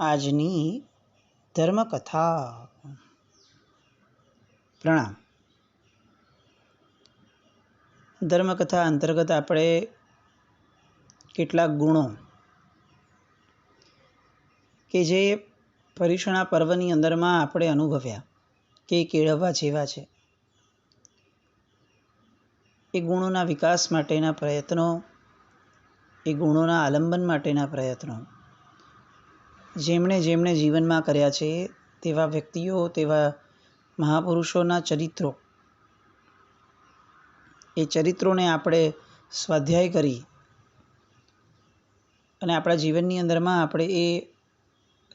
આજની ધર્મકથા. પ્રણામ. ધર્મકથા અંતર્ગત આપણે કેટલાક ગુણો કે જે પર્યુષણા પર્વની અંદરમાં આપણે અનુભવ્યા કે કેળવવા જેવા છે, એ ગુણોના વિકાસ માટેના પ્રયત્નો, એ ગુણોના આલંબન માટેના પ્રયત્નો જેમણે જેમણે જીવનમાં કર્યા છે તેવા વ્યક્તિઓ, તેવા મહાપુરુષોના ચરિત્રો, એ ચરિત્રોને આપણે સ્વાધ્યાય કરી અને આપણા જીવનની અંદરમાં આપણે એ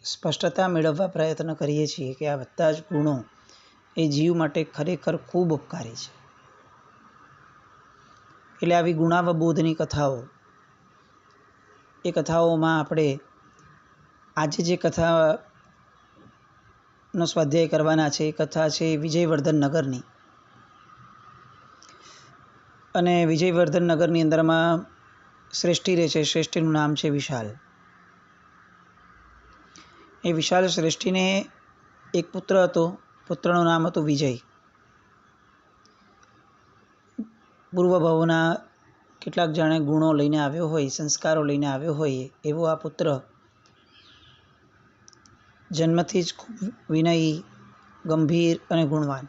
સ્પષ્ટતા મેળવવા પ્રયત્ન કરીએ છીએ કે આ બધા જ ગુણો એ જીવ માટે ખરેખર ખૂબ ઉપકારી છે. એટલે આવી ગુણાવબોધની કથાઓ, એ કથાઓમાં આપણે આજે જે કથાનો સ્વાધ્યાય કરવાના છે, એ કથા છે વિજયવર્ધન નગરની. અને વિજયવર્ધન નગરની અંદરમાં શ્રેષ્ઠી રહે છે. શ્રેષ્ઠીનું નામ છે વિશાલ. એ વિશાલ શ્રેષ્ઠીને એક પુત્ર હતો. પુત્રનું નામ હતું વિજય. પૂર્વભાવના કેટલાક જાણે ગુણો લઈને આવ્યો હોય, સંસ્કારો લઈને આવ્યો હોય એવો આ પુત્ર જન્મથી જ ખૂબ વિનયી, ગંભીર અને ગુણવાન.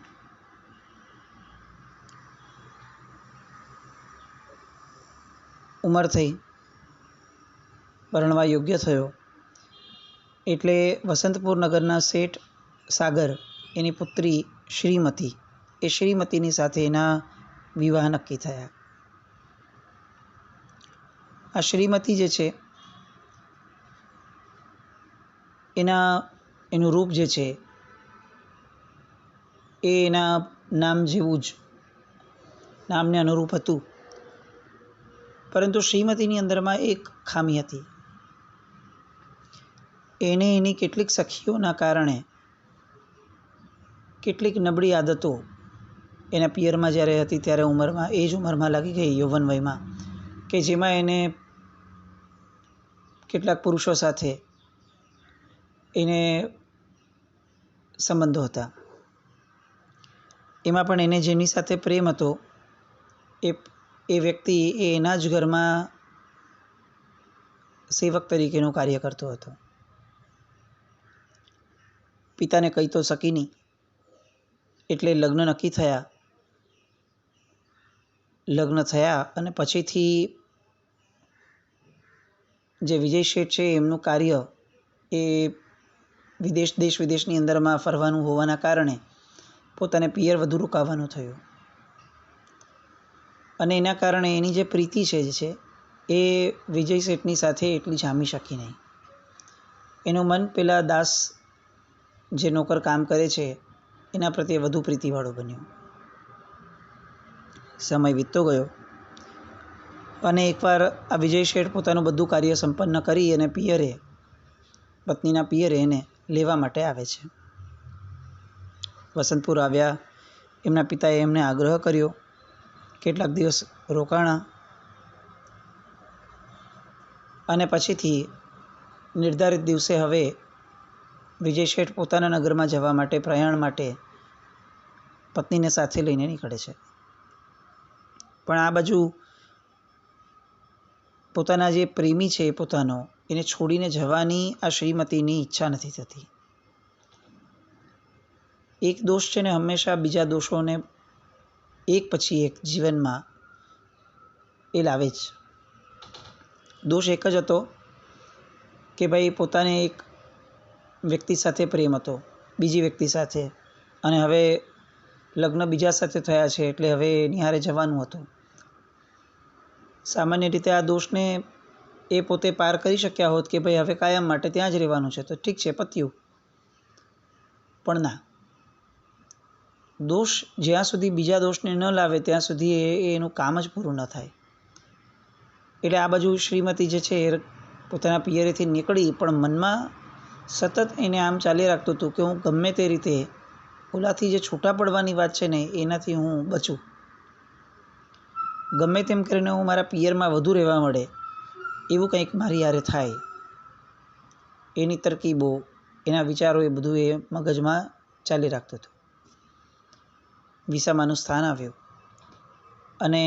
ઉંમર થઈ, પરણવા યોગ્ય થયો એટલે વસંતપુર નગરના શેઠ સાગર, એની પુત્રી શ્રીમતી, એ શ્રીમતીની સાથે એના વિવાહ નક્કી થયા. આ શ્રીમતી જે છે એનું રૂપ જે છે એ એના નામ જેવું જ, નામને અનુરૂપ હતું. પરંતુ શ્રીમતીની અંદરમાં એક ખામી હતી. એને એની કેટલીક સખીઓના કારણે કેટલીક નબળી આદતો એના પિયરમાં જ્યારે હતી ત્યારે ઉંમરમાં, એ જ ઉંમરમાં લાગી ગઈ, યૌવન વયમાં, કે જેમાં એને કેટલાક પુરુષો સાથે એને સંબંધો હતા. એમાં પણ એને જેની સાથે પ્રેમ હતો એ વ્યક્તિ એના જ ઘરમાં સેવક તરીકેનું કાર્ય કરતો હતો. પિતાને કહી તો શકી નહીં એટલે લગ્ન નક્કી થયા. લગ્ન થયા અને પછીથી જે વિજય શેઠ છે એમનું કાર્ય એ દેશ વિદેશની અંદરમાં ફરવાનું હોવાના કારણે પોતાને પિયર વધુ રોકાવાનું થયું. અને એના કારણે એની જે પ્રીતિ છે એ વિજય શેઠની સાથે એટલી જામી શકી નહીં. એનું મન પેલા દાસ જે નોકર કામ કરે છે એના પ્રત્યે વધુ પ્રીતિવાળું બન્યું. સમય વીતતો ગયો અને એકવાર આ વિજય શેઠ પોતાનું બધું કાર્ય સંપન્ન કરી અને પત્નીના પિયરે એને લેવા માટે આવે છે. વસંતપુર આવ્યા. એમના પિતાએ એમને આગ્રહ કર્યો, કેટલાક દિવસ રોકાણા અને પછીથી નિર્ધારિત દિવસે હવે વિજય શેઠ પોતાના નગરમાં જવા માટે, પ્રયાણ માટે પત્નીને સાથે લઈને નીકળે છે. પણ આ બાજુ પોતાના જે પ્રેમી છે પોતાનો, એને છોડીને જવાની આ શ્રીમતીની ઈચ્છા નથી થતી. એક દોષ છે ને હંમેશા બીજા દોષોને એક પછી એક જીવનમાં એ લાવે જ. દોષ એક જ હતો કે ભાઈ પોતાને એક વ્યક્તિ સાથે પ્રેમ હતો, બીજી વ્યક્તિ સાથે, અને હવે લગ્ન બીજા સાથે થયા છે એટલે હવે એની હારે જવાનું હતું. સામાન્ય રીતે આ દોષને એ પોતે પાર કરી શક્યા હોત કે ભાઈ હવે કાયમ માટે ત્યાં જ રહેવાનું છે તો ઠીક છે, પત્યું. પણ ના, દોષ જ્યાં સુધી બીજા દોષને ન લાવે ત્યાં સુધી એનું કામ જ પૂરું ન થાય. એટલે આ બાજુ શ્રીમતી જે છે એ પોતાના પિયરેથી નીકળી, પણ મનમાં સતત એને આમ ચાલી રાખતું હતું કે હું ગમે તે રીતે ઓલાથી જે છૂટા પડવાની વાત છે ને એનાથી હું બચું, ગમે તેમ કરીને હું મારા પિયરમાં વધુ રહેવા મળે એવું કંઈક મારી હારે થાય. એની તરકીબો, એના વિચારો એ બધું એ મગજમાં ચાલી રાખતું હતું. વિસામાનું સ્થાન આવ્યું અને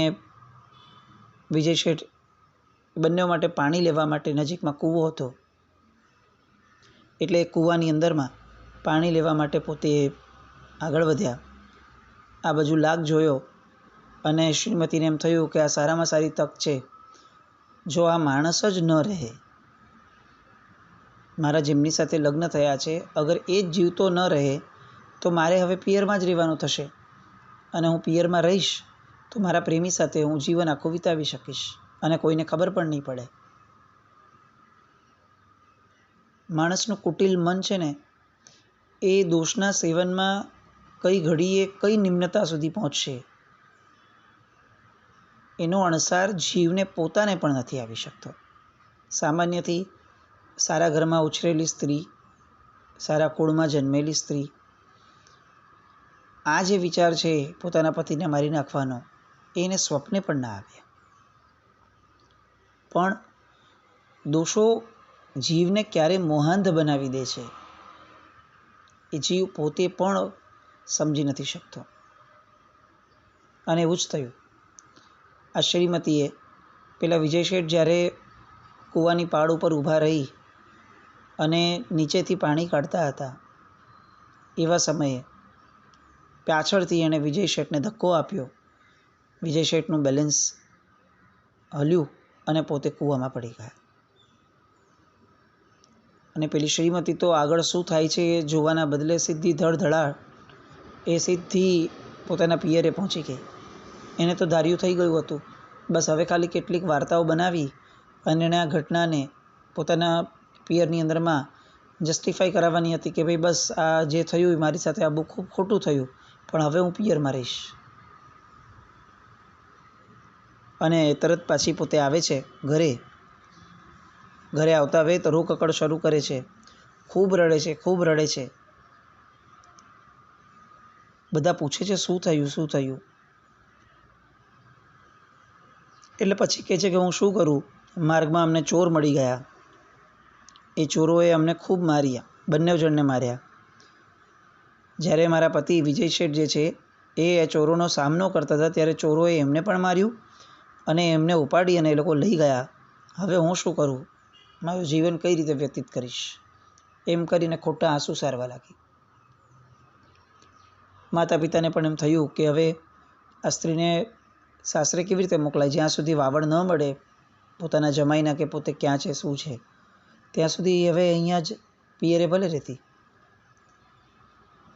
વિજય શેઠ બંને માટે પાણી લેવા માટે નજીકમાં કૂવો હતો, એટલે કૂવાની અંદરમાં પાણી લેવા માટે પોતે આગળ વધ્યા. આ બાજુ લાગ જોયો અને શ્રીમતીને એમ થયું કે આ સારામાં સારી તક છે. જો આ માણસ જ ન રહે, મારા જેમની સાથે લગ્ન થયા છે, અગર એ જ જીવતો ન રહે તો મારે હવે પિયરમાં જ રહેવાનું થશે અને હું પિયરમાં રહીશ તો મારા પ્રેમી સાથે હું જીવન આખું વિતાવી શકીશ અને કોઈને ખબર પણ નહીં પડે. માણસનું કુટિલ મન છે ને, એ દોષના સેવનમાં કઈ ઘડીએ કઈ નિમ્નતા સુધી પહોંચશે એનો અણસાર જીવને પોતાને પણ નથી આવી શકતો. સામાન્યથી સારા ઘરમાં ઉછરેલી સ્ત્રી, સારા કુળમાં જન્મેલી સ્ત્રી, આ જે વિચાર છે પોતાના પતિને મારી નાખવાનો, એને સ્વપ્ને પણ ના આવે. પણ દોષો જીવને ક્યારે મોહાંધ બનાવી દે છે એ જીવ પોતે પણ સમજી નથી શકતો. અને એવું જ થયું. આ શ્રીમતીએ પેલા વિજય શેઠ જ્યારે કૂવાની પાળ ઉપર ઊભા રહી અને નીચેથી પાણી કાઢતા હતા, એવા સમયે પાછળથી એણે વિજય શેઠને ધક્કો આપ્યો. વિજય શેઠનું બેલેન્સ હલ્યું અને પોતે કૂવામાં પડી ગયા. અને પેલી શ્રીમતી તો આગળ શું થાય છે એ જોવાના બદલે સીધી ધડધડાટ એ સીધી પોતાના પિયરે પહોંચી ગઈ. એને તો ધાર્યું થઈ ગયું હતું, બસ હવે ખાલી કેટલીક વાર્તાઓ બનાવી અને એણે આ ઘટનાને પોતાના પિયરની અંદરમાં જસ્ટિફાઈ કરાવવાની હતી કે ભાઈ બસ આ જે થયું એ મારી સાથે આ બહુ ખૂબ ખોટું થયું, પણ હવે હું પિયરમાં રહીશ. અને તરત પાછી પોતે આવે છે ઘરે. ઘરે આવતા વેત રોકકડ શરૂ કરે છે, ખૂબ રડે છે, ખૂબ રડે છે. બધા પૂછે છે શું થયું, શું થયું? એટલે પછી કહે છે કે હું શું કરું, માર્ગમાં અમને ચોર મળી ગયા. એ ચોરોએ અમને ખૂબ માર્યા, બંને જણને માર્યા. જ્યારે મારા પતિ વિજય શેઠ જે છે એ ચોરોનો સામનો કરતા હતા ત્યારે ચોરોએ એમને પણ માર્યું અને એમને ઉપાડી અને એ લોકો લઈ ગયા. હવે હું શું કરું, મારું જીવન કઈ રીતે વ્યતીત કરીશ? એમ કરીને ખોટા આંસુ સારવા લાગી. માતા પિતાને પણ એમ થયું કે હવે આ સ્ત્રીને સાસરે કેવી રીતે મોકલાય, જ્યાં સુધી વાવડ ન મળે પોતાના જમાઈના કે પોતે ક્યાં છે શું છે ત્યાં સુધી હવે અહીંયા જ પિયરે ભલે રહેતી.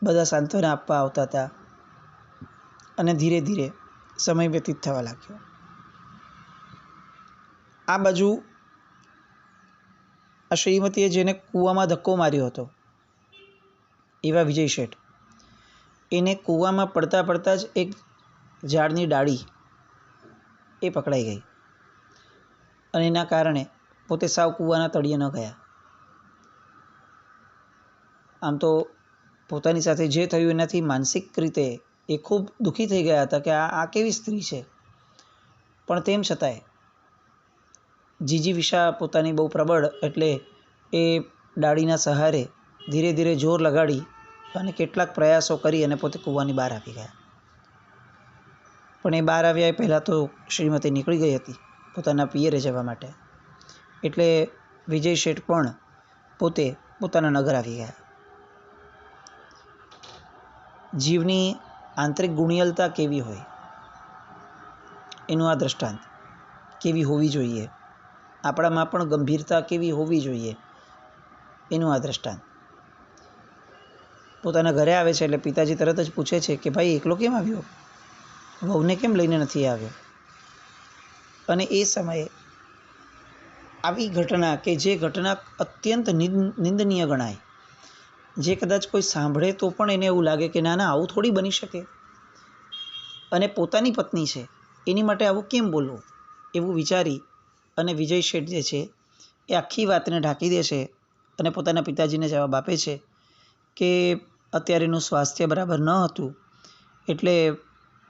બધા સાંત્વના આપવા આવતા હતા અને ધીરે ધીરે સમય વ્યતીત થવા લાગ્યો. આ બાજુ આ શ્રીમતીએ જેને કૂવામાં ધક્કો માર્યો હતો એવા વિજય શેઠ, એને કૂવામાં પડતા પડતા જ એક ઝાડની ડાળી એ પકડાઈ ગઈ અને એના કારણે પોતે સાવ કૂવાના તળિયે ન ગયા. આમ તો પોતાની સાથે જે થયું એનાથી માનસિક રીતે એ ખૂબ દુઃખી થઈ ગયા હતા કે આ કેવી સ્ત્રી છે. પણ તેમ છતાંય જીજીવિષા પોતાની બહુ પ્રબળ, એટલે એ ડાળીના સહારે ધીરે ધીરે જોર લગાડી અને કેટલાક પ્રયાસો કરી અને પોતે કૂવાની બહાર આવી ગયા. પણ એ બહાર આવ્યા એ પહેલાં તો શ્રીમતી નીકળી ગઈ હતી પોતાના પિયરે જવા માટે. એટલે વિજય શેઠ પણ પોતે પોતાના નગર આવી ગયા. જીવની આંતરિક ગુણિયલતા કેવી હોય એનું આ દ્રષ્ટાંત. કેવી હોવી જોઈએ, આપણામાં પણ ગંભીરતા કેવી હોવી જોઈએ એનું આ દ્રષ્ટાંત. પોતાના ઘરે આવે છે એટલે પિતાજી તરત જ પૂછે છે કે ભાઈ એકલો કેમ આવ્યો, વહુને કેમ લઈને નથી આવ્યો? અને એ સમયે આવી ઘટના કે જે ઘટના અત્યંત નિંદનીય ગણાય, જે કદાચ કોઈ સાંભળે તો પણ એને એવું લાગે કે ના ના આવું થોડી બની શકે, અને પોતાની પત્ની છે એની માટે આવું કેમ બોલવું, એવું વિચારી અને વિજય શેઠ જે છે એ આખી વાતને ઢાંકી દે છે અને પોતાના પિતાજીને જવાબ આપે છે કે અત્યારે એનું સ્વાસ્થ્ય બરાબર ન હતું, એટલે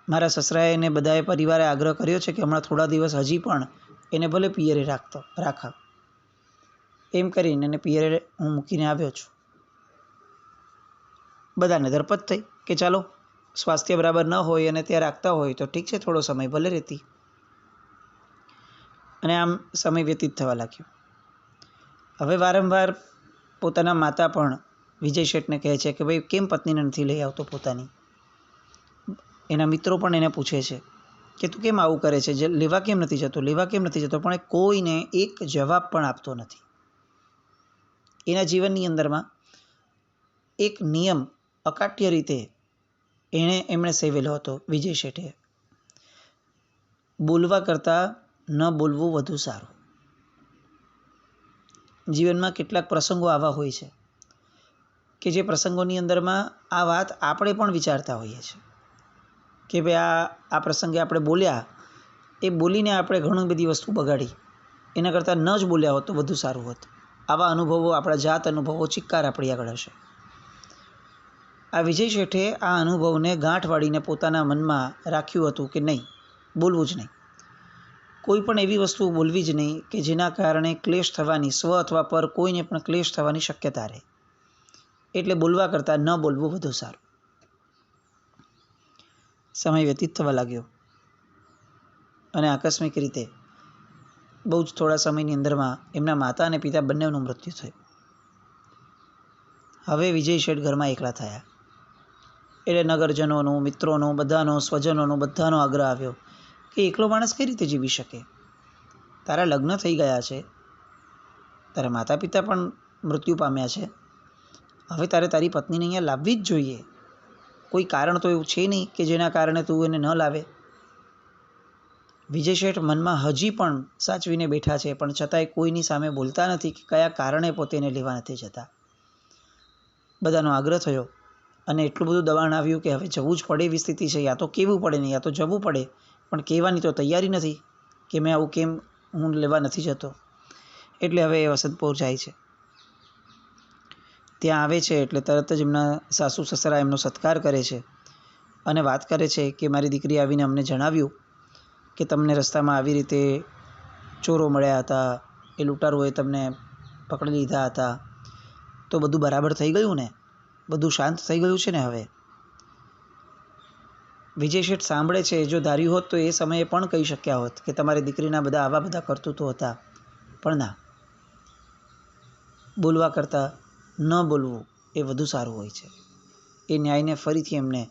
મારા સસરાએ એને બધાએ પરિવારે આગ્રહ કર્યો છે કે હમણાં થોડા દિવસ હજી પણ એને ભલે પિયરે રાખા. એમ કરીને એને પિયરે હું મૂકીને આવ્યો છું. બધાને ધરપત થઈ કે ચાલો સ્વાસ્થ્ય બરાબર ન હોય અને ત્યાં રાખતા હોય તો ઠીક છે, થોડો સમય ભલે રહેતી. અને આમ સમય વ્યતીત થવા લાગ્યો. હવે વારંવાર પોતાના માતા પણ વિજય શેઠને કહે છે કે ભાઈ કેમ પત્નીને નથી લઈ આવતો પોતાની. એના મિત્રો પણ એને પૂછે છે કે તું કેમ આવું કરે છે, લેવા કેમ નથી જતો, લેવા કેમ નથી જતો, પણ કોઈને એક જવાબ પણ આપતો નથી. એના જીવનની અંદરમાં એક નિયમ અકાટ્ય રીતે એમણે સેવેલો હતો વિજય શેઠે. બોલવા કરતાં ન બોલવું વધુ સારું. જીવનમાં કેટલાક પ્રસંગો આવા હોય છે કે જે પ્રસંગોની અંદરમાં આ વાત આપણે પણ વિચારતા હોઈએ છીએ કે ભાઈ આ પ્રસંગે આપણે બોલ્યા, એ બોલીને આપણે ઘણી બધી વસ્તુ બગાડી, એના કરતાં ન જ બોલ્યા હોત તો વધુ સારું હોત. આવા અનુભવો, આપણા જાત અનુભવો ચિક્કાર આપણી આગળ હશે. આ વિજય શેઠે આ અનુભવને ગાંઠ વાળીને પોતાના મનમાં રાખ્યું હતું કે નહીં, બોલવું જ નહીં. કોઈ પણ એવી વસ્તુ બોલવી જ નહીં કે જેના કારણે ક્લેશ થવાની, સ્વ અથવા પર કોઈને પણ ક્લેશ થવાની શક્યતા રહે. એટલે બોલવા કરતાં ન બોલવું વધુ સારું. સમય વ્યતીત થવા લાગ્યો અને આકસ્મિક રીતે બહુ જ થોડા સમયની અંદરમાં એમના માતા અને પિતા બંનેનું મૃત્યુ થયું. હવે વિજય શેઠ ઘરમાં એકલા થયા. એટલે નગરજનોનું, મિત્રોનું, બધાનો, સ્વજનોનું બધાનો આગ્રહ આવ્યો કે એકલો માણસ કઈ રીતે જીવી શકે? તારા લગ્ન થઈ ગયા છે, તારા માતા પિતા પણ મૃત્યુ પામ્યા છે, હવે તારે તારી પત્નીને અહીંયા લાવવી જ જોઈએ. કોઈ કારણ તો એવું છે નહીં કે જેના કારણે તું એને ન લાવે. વિજય શેઠ મનમાં હજી પણ સાચવીને બેઠા છે, પણ છતાંય કોઈની સામે બોલતા નથી કે કયા કારણે પોતે એને લેવા નથી જતા. બધાનો આગ્રહ થયો અને એટલું બધું દબાણ આવ્યું કે હવે જવું જ પડે એવી સ્થિતિ છે. યા તો કહેવું પડે ને યા તો જવું પડે, પણ કહેવાની તો તૈયારી નથી કે મેં આવું કેમ, હું લેવા નથી જતો. એટલે હવે એ વસંતપુર જાય છે. ત્યાં આવે છે એટલે તરત જ એમના સાસુ સસરા એમનો સત્કાર કરે છે અને વાત કરે છે કે મારી દીકરી આવીને અમને જણાવ્યું કે તમને રસ્તામાં આવી રીતે ચોરો મળ્યા હતા, એ લૂંટારુઓએ તમને પકડી લીધા હતા, તો બધું બરાબર થઈ ગયું ને, બધું શાંત થઈ ગયું છે ને? હવે વિજય શેઠ સાંભળે છે. જો ધાર્યું હોત તો એ સમયે પણ કહી શક્યા હોત કે તમારી દીકરીના બધા આવા બધા કરતૂતો હતા, પણ ના, બોલવા કરતાં ન બોલવું એ વધુ સારું હોય છે. એ ન્યાયને ફરીથી એમને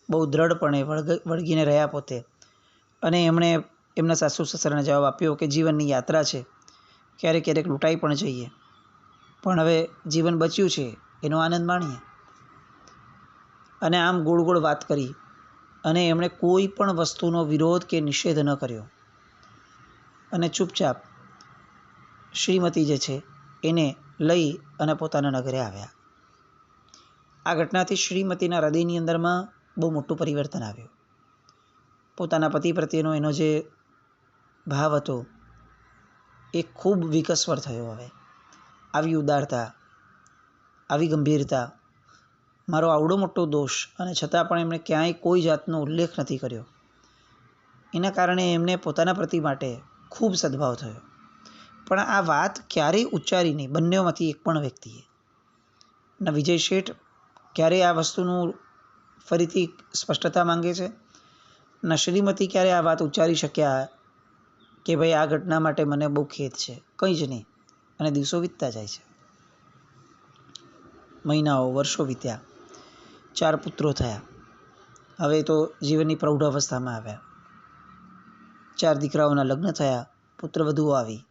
બહુ દ્રઢપણે વળગીને રહ્યા પોતે. અને એમણે એમના સાસુ સસરાને જવાબ આપ્યો કે જીવનની યાત્રા છે, ક્યારેક ક્યારેક લૂંટાઈ પણ જઈએ, પણ હવે જીવન બચ્યું છે એનો આનંદ માણીએ. અને આમ ગોળ ગોળ વાત કરી અને એમણે કોઈ પણ વસ્તુનો વિરોધ કે નિષેધ ન કર્યો અને ચૂપચાપ શ્રીમતી જે છે એને લઈ અને પોતાના નગરે આવ્યા. આ ઘટનાથી શ્રીમતીના હૃદયની અંદરમાં બહુ મોટું પરિવર્તન આવ્યું. પોતાના પતિ પ્રત્યેનો એનો જે ભાવ હતો એ ખૂબ વિકસવર થયો. હવે આવી ઉદારતા, આવી ગંભીરતા, મારો આવડો મોટો દોષ અને છતાં પણ એમણે ક્યાંય કોઈ જાતનો ઉલ્લેખ નથી કર્યો. એના કારણે એમને પોતાના પતિ માટે ખૂબ સદભાવ થયો. પણ આ વાત ક્યારેય ઉચ્ચારી નહીં બંનેમાંથી એક પણ વ્યક્તિએ. ના વિજય શેઠ ક્યારેય આ વસ્તુનું ફરીથી સ્પષ્ટતા માંગે છે, ના શ્રીમતી ક્યારે આ વાત ઉચ્ચારી શક્યા કે ભાઈ આ ઘટના માટે મને બહુ ખેદ છે, કંઈ જ નહીં. અને દિવસો વીતતા જાય છે. મહિનાઓ, વર્ષો વીત્યા, 4 પુત્રો થયા. હવે તો જીવનની પ્રૌઢ અવસ્થામાં આવ્યા. 4 દીકરાઓના લગ્ન થયા, પુત્રવધુઓ આવી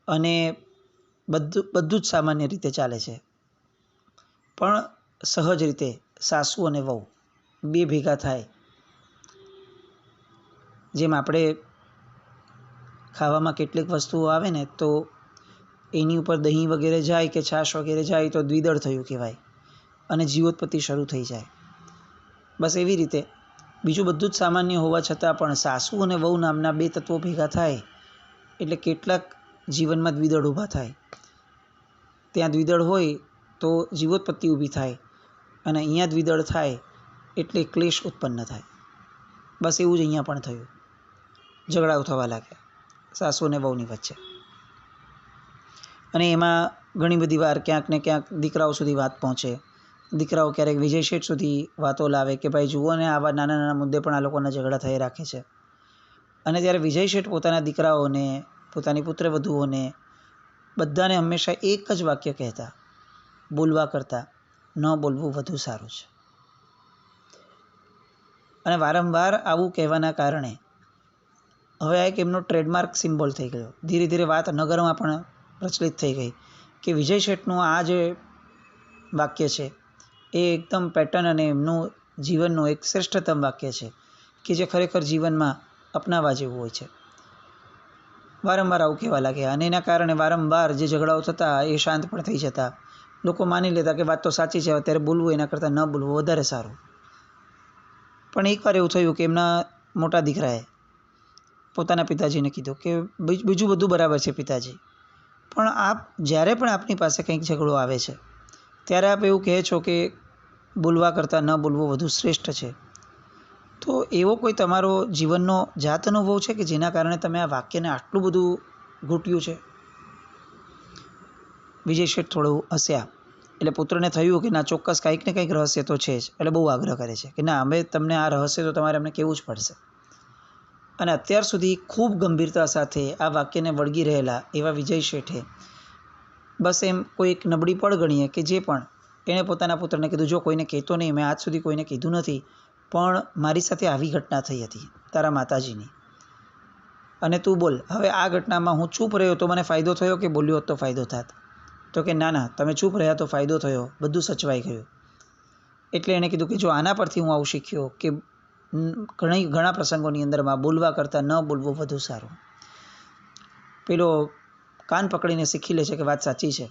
અને બધું જ સામાન્ય રીતે ચાલે છે. પણ સહજ રીતે સાસુ અને વહુ બે ભેગા થાય, જેમ આપણે ખાવામાં કેટલીક વસ્તુઓ આવે ને તો એની ઉપર દહીં વગેરે જાય કે છાશ વગેરે જાય તો દ્વિદળ થયું કહેવાય અને જીવોત્પત્તિ શરૂ થઈ જાય. બસ એવી રીતે બીજું બધું જ સામાન્ય હોવા છતાં પણ સાસુ અને વહુ નામના 2 તત્વો ભેગા થાય એટલે કેટલાક જીવનમાં દ્વિદળ ઊભા થાય. ત્યાં દ્વિદળ હોય તો જીવોત્પત્તિ ઊભી થાય અને અહીંયા દ્વિદળ થાય એટલે ક્લેશ ઉત્પન્ન થાય. બસ એવું જ અહીંયા પણ થયું. ઝઘડાઓ થવા લાગ્યા સાસુ અને વહુની વચ્ચે. અને એમાં ઘણી બધી વાર ક્યાંક ને ક્યાંક દીકરાઓ સુધી વાત પહોંચે. દીકરાઓ ક્યારેક વિજય શેઠ સુધી વાતો લાવે કે ભાઈ જુઓ ને આવા નાના નાના મુદ્દે પણ આ લોકોના ઝઘડા થઈ રાખે છે. અને ત્યારે વિજય શેઠ પોતાના દીકરાઓને, પોતાની પુત્રવધુઓને બધાને હંમેશા એક જ વાક્ય કહેતા, બોલવા કરતાં ન બોલવું વધુ સારું છે. અને વારંવાર આવું કહેવાના કારણે હવે આ એક એમનો ટ્રેડમાર્ક સિમ્બોલ થઈ ગયો. ધીરે ધીરે વાત નગરમાં પણ પ્રચલિત થઈ ગઈ કે વિજય શેઠનું આ જે વાક્ય છે એ એકદમ પેટર્ન અને એમનું જીવનનું એક શ્રેષ્ઠતમ વાક્ય છે કે જે ખરેખર જીવનમાં અપનાવવા જેવું હોય છે. વારંવાર આવું કહેવા લાગ્યા અને એના કારણે વારંવાર જે ઝઘડાઓ થતા એ શાંત પણ થઈ જતા. લોકો માની લેતા કે વાત તો સાચી છે, અત્યારે બોલવું એના કરતાં ન બોલવું વધારે સારું. પણ એકવાર એવું થયું કે એમના મોટા દીકરાએ પોતાના પિતાજીને કીધું કે બીજું બધું બરાબર છે પિતાજી, પણ આપ જ્યારે પણ આપની પાસે કંઈક ઝઘડો આવે છે ત્યારે આપ એવું કહે છો કે બોલવા કરતાં ન બોલવું વધુ શ્રેષ્ઠ છે. તો એવો કોઈ તમારો જીવનનો જાત અનુભવ છે કે જેના કારણે તમે આ વાક્યને આટલું બધું ઘૂંટ્યું છે? વિજય શેઠ થોડું હસ્યા. એટલે પુત્રને થયું કે ના, ચોક્કસ કંઈક ને કંઈક રહસ્ય તો છે જ. એટલે બહુ આગ્રહ કરે છે કે ના, અમે તમને આ રહસ્ય તો તમારે અમને કહેવું જ પડશે. અને અત્યાર સુધી ખૂબ ગંભીરતા સાથે આ વાક્યને વળગી રહેલા એવા વિજય શેઠે બસ એમ કોઈ એક નબળી પળ ગણીએ કે જે પણ એણે પોતાના પુત્રને કીધું, જો કોઈને કહેતો નહીં, મેં આજ સુધી કોઈને કીધું નથી, પણ મારી સાથે આવી ઘટના થઈ હતી તારા માતાજીની, અને તું બોલ હવે આ ઘટનામાં હું ચૂપ રહ્યો તો મને ફાયદો થયો કે બોલ્યો હોત તો ફાયદો થાત? તો કે ના, તમે ચૂપ રહ્યા તો ફાયદો થયો, બધું સચવાઈ ગયું. એટલે એણે કીધું કે જો આના પરથી હું આવું શીખ્યો કે ઘણા પ્રસંગોની અંદરમાં બોલવા કરતાં ન બોલવું વધુ સારું. પેલો કાન પકડીને શીખી લે છે કે વાત સાચી છે.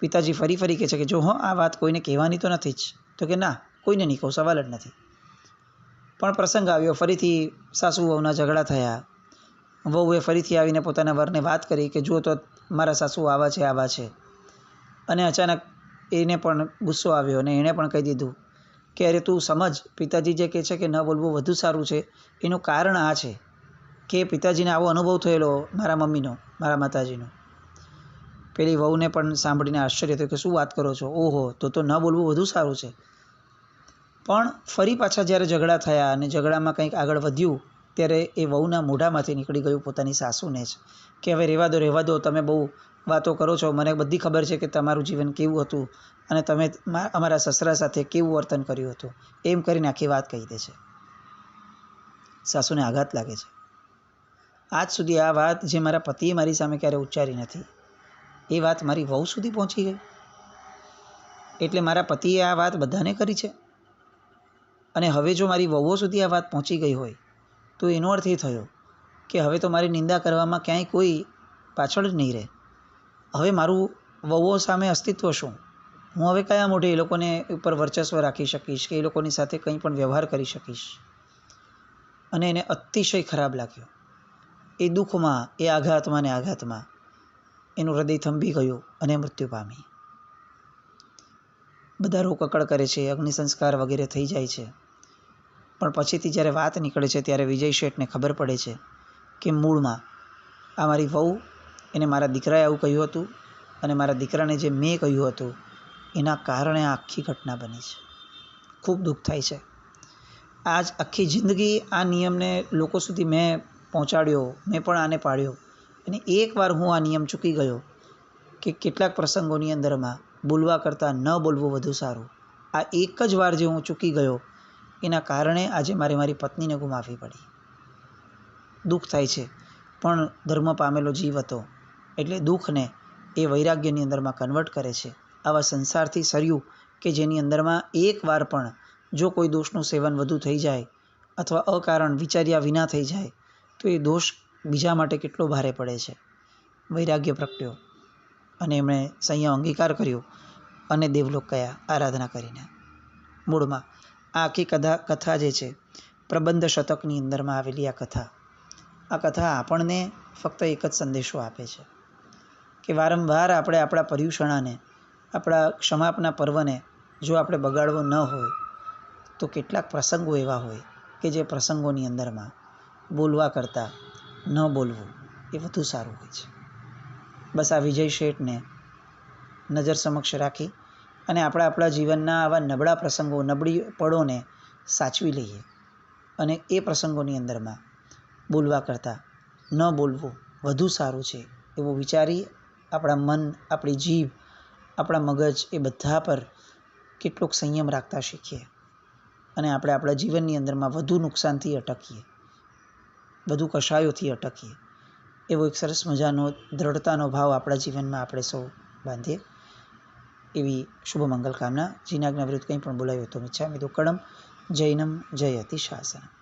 પિતાજી ફરી કહે છે કે જો આ વાત કોઈને કહેવાની તો નથી જ. તો કે ના, કોઈને નહીં કહું, સવાલ જ નથી. પણ પ્રસંગ આવ્યો, ફરીથી સાસુ વહુના ઝઘડા થયા. વહુએ ફરીથી આવીને પોતાના વરને વાત કરી કે જુઓ તો મારા સાસુ આવા છે. અને અચાનક એને પણ ગુસ્સો આવ્યો અને એણે પણ કહી દીધું કે અરે તું સમજ, પિતાજી જે કહે છે કે ન બોલવું વધુ સારું છે એનું કારણ આ છે કે પિતાજીને આવો અનુભવ થયેલો મારા મમ્મીનો, મારા માતાજીનો. પેલી વહુને પણ સાંભળીને આશ્ચર્ય થયું કે શું વાત કરો છો? ઓહો, તો ન બોલવું વધુ સારું છે. પણ ફરી પાછા જ્યારે ઝઘડા થયા અને ઝઘડામાં કંઈક આગળ વધ્યું ત્યારે એ વહુના મોઢામાંથી નીકળી ગયું પોતાની સાસુને જ કે હવે રહેવા દો, તમે બહુ વાતો કરો છો, મને બધી ખબર છે કે તમારું જીવન કેવું હતું અને તમે અમારા સસરા સાથે કેવું વર્તન કર્યું હતું. એમ કરીને આખી વાત કહી દે છે. સાસુને આઘાત લાગે છે. આજ સુધી આ વાત જે મારા પતિએ મારી સામે ક્યારે ઉચ્ચારી નથી, એ વાત મારી વહુ સુધી પહોંચી ગઈ. એટલે મારા પતિએ આ વાત બધાને કરી છે. અને હવે જો મારી વહુઓ સુધી આ વાત પહોંચી ગઈ હોય તો એનો અર્થ એ થયો કે હવે તો મારી નિંદા કરવામાં ક્યાંય કોઈ પાછળ જ નહીં રહે. હવે મારું વહુઓ સામે અસ્તિત્વ શું? હું હવે કયા મોઢે એ લોકોને ઉપર વર્ચસ્વ રાખી શકીશ કે એ લોકોની સાથે કંઈ પણ વ્યવહાર કરી શકીશ? અને એને અતિશય ખરાબ લાગ્યો. એ દુઃખમાં, એ આઘાતમાં એનું હૃદય થંભી ગયું અને મૃત્યુ પામી. બધા રોકકળ કરે છે, અગ્નિ સંસ્કાર વગેરે થઈ જાય છે. પણ પછીથી જ્યારે વાત નીકળે છે ત્યારે વિજય શેઠને ખબર પડે છે કે મૂળમાં આ મારી વહુ, એને મારા દીકરાએ આવું કહ્યું હતું અને મારા દીકરાને જે મેં કહ્યું હતું એના કારણે આ આખી ઘટના બની છે. ખૂબ દુઃખ થાય છે. આજ આખી જિંદગી આ નિયમને લોકો સુધી મેં પહોંચાડ્યો, મેં પણ આને પાડ્યો, અને એકવાર હું આ નિયમ ચૂકી ગયો કે કેટલાક પ્રસંગોની અંદરમાં બોલવા કરતાં ન બોલવું વધુ સારું. આ એક જ વાર જે હું ચૂકી ગયો એના કારણે આજે મારી પત્નીને ગુમાવવી પડી. દુઃખ થાય છે, પણ ધર્મ પામેલો જીવ હતો એટલે દુઃખને એ વૈરાગ્યની અંદરમાં કન્વર્ટ કરે છે. આવા સંસારથી સર્યું કે જેની અંદરમાં એકવાર પણ જો કોઈ દોષનું સેવન વધુ થઈ જાય અથવા અકારણ વિચાર્યા વિના થઈ જાય તો એ દોષ બીજા માટે કેટલો ભારે પડે છે. વૈરાગ્ય પ્રગટ્યો અને એમણે સંયમ અંગીકાર કર્યો અને દેવલોક ગયા આરાધના કરીને. મૂળમાં આ આખી કથા જે છે પ્રબંધ શતકની અંદરમાં આવેલી આ કથા આપણને ફક્ત એક જ સંદેશો આપે છે કે વારંવાર આપણે આપણા પર્યુષણાને, આપણા ક્ષમાપના પર્વને જો આપણે બગાડવો ન હોય તો કેટલાક પ્રસંગો એવા હોય કે જે પ્રસંગોની અંદરમાં બોલવા કરતાં ન બોલવું એ વધુ સારું હોય છે. બસ આ વિજય શેઠને નજર સમક્ષ રાખી અને આપણા જીવનના આવા નબળા પ્રસંગો, નબળી પળોને સાચવી લઈએ અને એ પ્રસંગોની અંદરમાં બોલવા કરતાં ન બોલવું વધુ સારું છે એવું વિચારી આપણા મન, આપણી જીભ, આપણા મગજ એ બધા પર કેટલોક સંયમ રાખતા શીખીએ અને આપણે આપણા જીવનની અંદરમાં વધુ નુકસાનથી અટકીએ, વધુ કશાયોથી અટકીએ એવો એક સરસ મજાનો દ્રઢતાનો ભાવ આપણા જીવનમાં આપણે સૌ બાંધીએ એવી શુભ મંગલ કામના. જીનાજ્ઞા વિરુદ્ધ કંઈ પણ બોલાયું તો મિચ્છામિ દુક્કડમ. જૈનમ જયતિ શાસનમ.